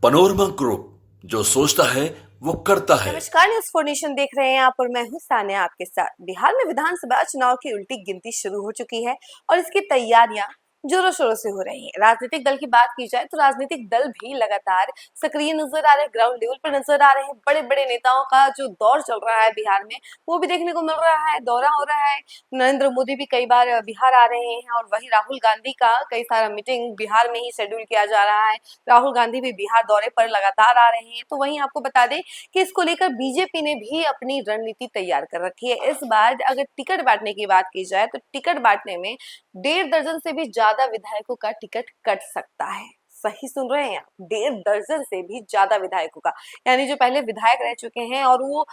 Panorama group, जो सोचता है वो करता है। नमस्कार, न्यूज़ 4 नेशन देख रहे हैं आप और मैं हूं सान्या आपके साथ। बिहार में विधानसभा चुनाव की उल्टी गिनती शुरू हो चुकी है और इसकी तैयारियां जोरों शोरों से हो रही हैं। राजनीतिक दल की बात की जाए तो राजनीतिक दल भी लगातार सक्रिय नजर आ रहे हैं, ग्राउंड लेवल पर नजर आ रहे हैं। बड़े बड़े नेताओं का जो दौर चल रहा है बिहार में, वो भी देखने को मिल रहा है, दौरा हो रहा है। नरेंद्र मोदी भी कई बार बिहार आ रहे हैं और वही राहुल गांधी का कई सारा मीटिंग बिहार में ही शेड्यूल किया जा रहा है। राहुल गांधी भी बिहार दौरे पर लगातार आ रहे हैं। तो वहीं आपको बता दें कि इसको लेकर बीजेपी ने भी अपनी रणनीति तैयार कर रखी है। इस बार अगर टिकट बांटने की बात की जाए तो टिकट बांटने में 1.5 दर्जन से भी ज्यादा विधायकों का टिकट कट सकता है। सही सुन रहे हैं आप, 1.5 दर्जन से भी ज्यादा विधायकों का, यानी जो पहले विधायक रह चुके हैं और वो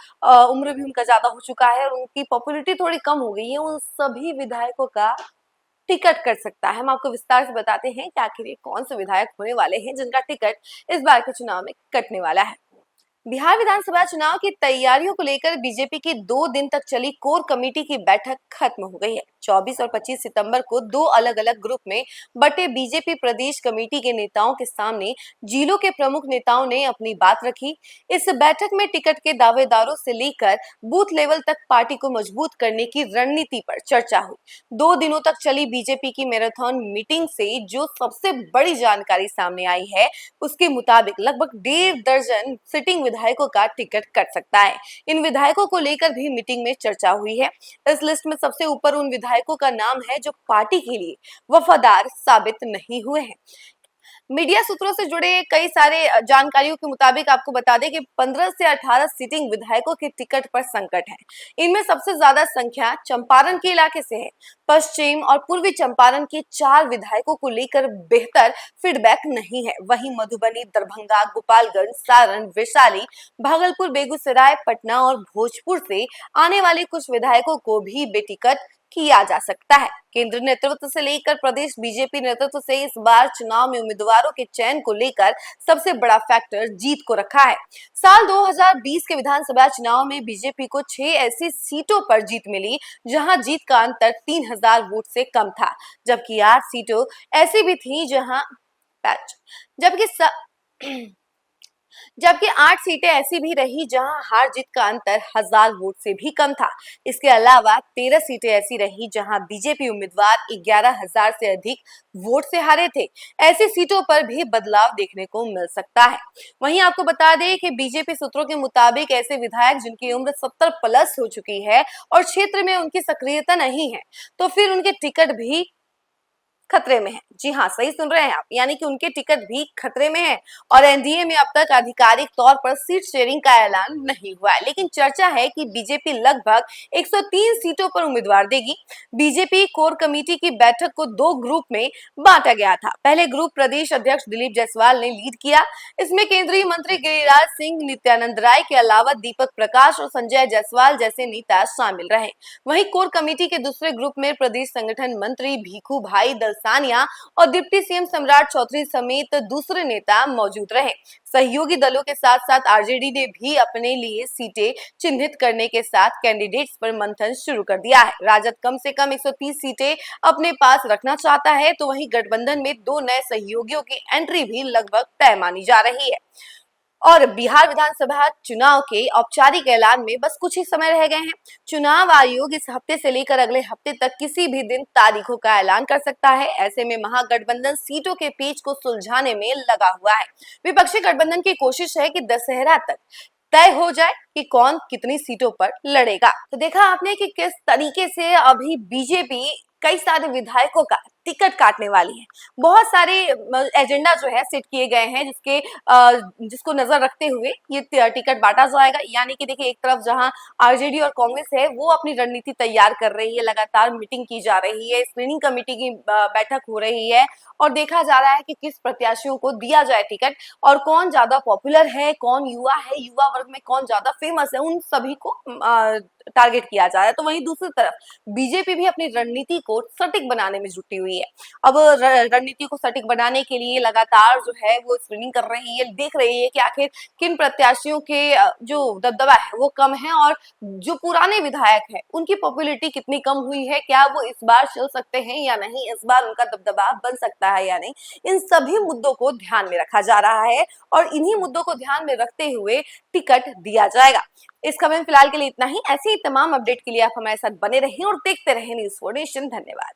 उम्र भी उनका ज्यादा हो चुका है और उनकी पॉपुलैरिटी थोड़ी कम हो गई है, उन सभी विधायकों का टिकट कट सकता है। हम आपको विस्तार से बताते हैं कि आखिर ये कौन से विधायक होने वाले हैं जिनका टिकट इस बार के चुनाव में कटने वाला है। बिहार विधानसभा चुनाव की तैयारियों को लेकर बीजेपी की 2 दिन तक चली कोर कमेटी की बैठक खत्म हो गई है। 24 और 25 सितंबर को 2 अलग-अलग ग्रुप में बटे बीजेपी प्रदेश कमेटी के नेताओं के सामने जिलों के प्रमुख नेताओं ने अपनी बात रखी। इस बैठक में टिकट के दावेदारों से लेकर बूथ लेवल तक पार्टी को मजबूत करने की रणनीति पर चर्चा हुई। 2 दिनों तक चली बीजेपी की मैराथन मीटिंग से जो सबसे बड़ी जानकारी सामने आई है, उसके मुताबिक लगभग 1.5 दर्जन सिटिंग विधायकों का टिकट कट सकता है। इन विधायकों को लेकर भी मीटिंग में चर्चा हुई है। इस लिस्ट में सबसे ऊपर उन विधायकों का नाम है जो पार्टी के लिए वफादार साबित नहीं हुए हैं। मीडिया सूत्रों से जुड़े कई सारे जानकारियों के मुताबिक आपको बता दें कि 15 से 18 सिटिंग विधायकों के टिकट पर संकट है। इनमें सबसे ज्यादा संख्या चंपारण के इलाके से है। पश्चिम और पूर्वी चंपारण के 4 विधायकों को लेकर बेहतर फीडबैक नहीं है। वहीं मधुबनी, दरभंगा, गोपालगंज, सारण, वैशाली, भागलपुर, बेगूसराय, पटना और भोजपुर से आने वाले कुछ विधायकों को भी बेटिकट किया जा सकता है। केंद्र नेतृत्व से लेकर प्रदेश बीजेपी नेतृत्व से इस बार चुनाव में उम्मीदवारों के चयन को लेकर सबसे बड़ा फैक्टर जीत को रखा है। साल 2020 के विधानसभा चुनाव में बीजेपी को 6 ऐसी सीटों पर जीत मिली जहां जीत का अंतर 3000 वोट से कम था, जबकि 8 सीटों ऐसी भी थी जबकि जबकि 8 सीटें ऐसी भी रही जहां हार जीत का अंतर 1000 वोट से भी कम था। इसके अलावा 13 सीटें ऐसी रही जहां बीजेपी उम्मीदवार 11,000 से अधिक वोट से हारे थे। ऐसी सीटों पर भी बदलाव देखने को मिल सकता है। वहीं आपको बता दें कि बीजेपी सूत्रों के मुताबिक ऐसे विधायक जिनकी उम्र 70 प्लस हो चुकी है और क्षेत्र में उनकी सक्रियता नहीं है, तो फिर उनके टिकट भी खतरे में है। जी हाँ, सही सुन रहे हैं आप, यानी कि उनके टिकट भी खतरे में है। और एनडीए में अब तक आधिकारिक तौर पर सीट शेयरिंग का ऐलान नहीं हुआ है, लेकिन चर्चा है कि बीजेपी लगभग 103 सीटों पर उम्मीदवार देगी। बीजेपी कोर कमेटी की बैठक को 2 ग्रुप में बांटा गया था। पहले ग्रुप प्रदेश अध्यक्ष दिलीप जायसवाल ने लीड किया। इसमें केंद्रीय मंत्री गिरिराज सिंह, नित्यानंद राय के अलावा दीपक प्रकाश और संजय जायसवाल जैसे नेता शामिल रहे। वहीं कोर कमेटी के दूसरे ग्रुप में प्रदेश संगठन मंत्री भीखू भाई दलसानिया और डिप्टी सीएम सम्राट चौधरी समेत दूसरे नेता मौजूद रहे। सहयोगी दलों के साथ साथ आरजेडी ने भी अपने लिए सीटें चिन्हित करने के साथ कैंडिडेट्स पर मंथन शुरू कर दिया है। राजद कम से कम 130 सीटें अपने पास रखना चाहता है, तो वहीं गठबंधन में 2 नए सहयोगियों की एंट्री भी लगभग तय मानी जा रही है। और बिहार विधानसभा चुनाव के औपचारिक ऐलान में बस कुछ ही समय रह गए हैं। चुनाव आयोग इस हफ्ते से लेकर अगले हफ्ते तक किसी भी दिन तारीखों का ऐलान कर सकता है। ऐसे में महागठबंधन सीटों के पेच को सुलझाने में लगा हुआ है। विपक्षी गठबंधन की कोशिश है कि दशहरा तक तय हो जाए कि कौन कितनी सीटों पर लड़ेगा। तो देखा आपने कि किस तरीके से अभी बीजेपी कई सारे विधायकों का टिकट काटने वाली है। बहुत सारे एजेंडा जो है सेट किए गए हैं जिसको नजर रखते हुए ये टिकट बांटा जाएगा। यानी कि देखिए, एक तरफ जहां आरजेडी और कांग्रेस है वो अपनी रणनीति तैयार कर रही है, लगातार मीटिंग की जा रही है, स्क्रीनिंग कमेटी की बैठक हो रही है और देखा जा रहा है कि किस प्रत्याशियों को दिया जाए टिकट और कौन ज्यादा पॉपुलर है, कौन युवा है, युवा वर्ग में कौन ज्यादा फेमस है, उन सभी को टारगेट किया जा रहा है, तो वहीं दूसरी तरफ बीजेपी भी अपनी रणनीति को सटीक बनाने में जुटी हुई है। अब रणनीति को सटीक बनाने के लिए लगातार जो है वो स्क्रीनिंग कर रही है, देख रही है कि आखिर किन प्रत्याशियों के जो दबदबा है वो कम है, और जो पुराने विधायक हैं उनकी पॉपुलैरिटी कितनी कम हुई है, क्या वो इस बार चल सकते हैं या नहीं, इस बार उनका दबदबा बन सकता है या नहीं। इन सभी मुद्दों को ध्यान में रखा जा रहा है और इन्हीं मुद्दों को ध्यान में रखते हुए टिकट दिया जाएगा। इस खबर में फिलहाल के लिए इतना ही। ऐसे ही तमाम अपडेट के लिए आप हमारे साथ बने रहें और देखते रहें न्यूज़4 नेशन। धन्यवाद।